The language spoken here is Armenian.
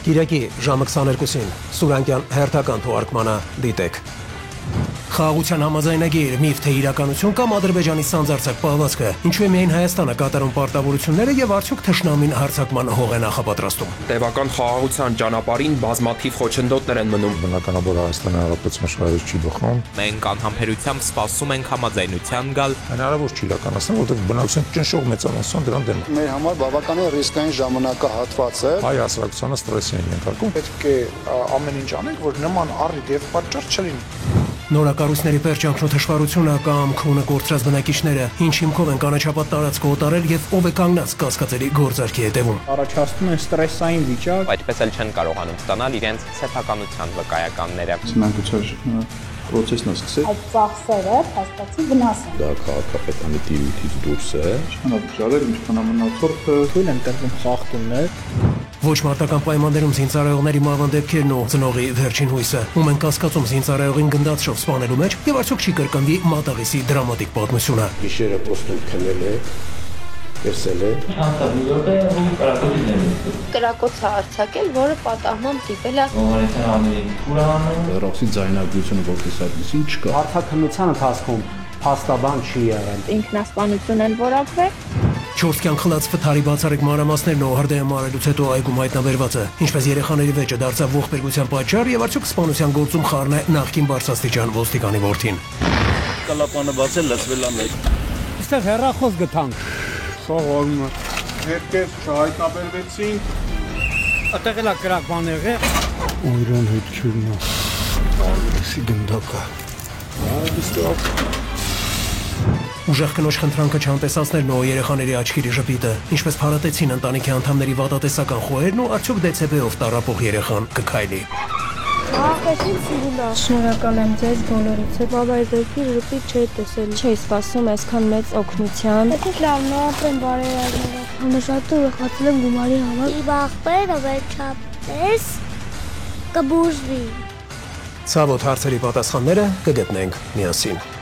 Կիրակի ժամը 22-ին Սուրանկյան հերթական թողարկմանը դիտեք։ Խաղաղության համաձայնագիր, միֆ թե իրականություն կամ Ադրբեջանի սանձարձակ պահվածքը, ինչու է միայն Հայաստանը կատարում պարտավորությունները եւ արդյոք թշնամին հարձակման հող է նախապատրաստում։ Տևական խաղաղության ճանապարհին բազմաթիվ խոչընդոտներ են մնում։ Բնականաբար Հայաստանը Հանրապետության աշխարհից չի բխում։ Մենք անհամբերությամբ սպասում ենք համաձայնության գալ։ Հնարավոր չի իրականացնել, որովհետեւ բնակչության ճնշող մեծամասնություն դրան դեմ է։ Մեր համար բավականին ռիսկային ժամանակահատված է։ Հայ հասարակությանը ստրեսի են ենթարկում։ Պետք է ամեն ինչ անենք, որ նման առիթ եւ պատճառ չլինի։ Նորակառույցների պերճանքն ու թշվառությունը կամ քունը կորցրած բնակիչները ինչ հիմքով են կանաչապատ տարածքը օտարել եւ ով է կանգնած կասկածելի գործարքի հետևում։ Առաջացնում են ստրեսային վիճակ։ Այդպես էլ չեն կարողանում ստանալ իրենց սեփականության վկայականները։ Ցանկացած process-ն է սկսել։ Այդ ծախսերը փաստացի վնաս են։ Դա քաղաքապետանի տիրույթից դուրս է։ Ինչքանավճարել, ինչքանամնացորդը Թույլ են տրվում խախտումներ։ Ոչ մարտական պայմաններում զինծառայողների մահվան դեպքերն ու ծնողի վերջին հույսը, ում են կասկածում զինծառայողին գնդացրով սպանելու մեջ եւ արդյոք չի կրկնվի Մատաղիսի դրամատիկ պատմությունը։ Գիշերը պոստում քնել է, տեսել է։ Կրակոց արձակել, որը պատահմամբ դիպել է ռոքսի ձայնագրությունը որպես այդպեսին չկա։ Հարցաքննության ընթացքում փաստաբան չի եղել։ ինքնասպանություն են որակվել։ 4 կյանք խլած վթարի բացառիկ մանրամասներն ու հրդեհը մարելուց հետո այգում հայտնաբերվածը, ինչպես երեխաների վեճը դարձավ ողբերգության պատճառ եւ արդյոք սպանության գործում խառն է նախկին բարձրաստիճան ոստիկանի որդին։ Կալապանը բացել լցվել է մեկ։ Այստեղ հեռախոս գտանք։ Խաղաղումը հետքեր չհայտնաբերվեցին։ Այդտեղ էլ կրակ բան եղել։ Իրան հետ չունի։ Ալսի գնդակը։ Ուժեղ կնոջ խնդրանքը չհամտեսացնել նո երեխաների աչքերի ժպիտը, ինչպես փարատեցին ընտանիքի անդամների վատատեսական խոհերն ու արդյոք դեցեբեով տառապող երեխան կքայլի։ Ահա սիրունա։ Շնորհակալ եմ ձեզ բոլորից։ Բաբայի դեպի ժպիտ չէի տեսել։ Չէի սպասում այսքան մեծ օգնության։ Պետք է լավ նորապրեմ բարերարները։ Անշատ ուրախացել եմ գումարի համար։ Իմ աղբերը վերջապես կբուժվի։ Ցավոտ հարցերի պատասխանները կգտնենք միասին։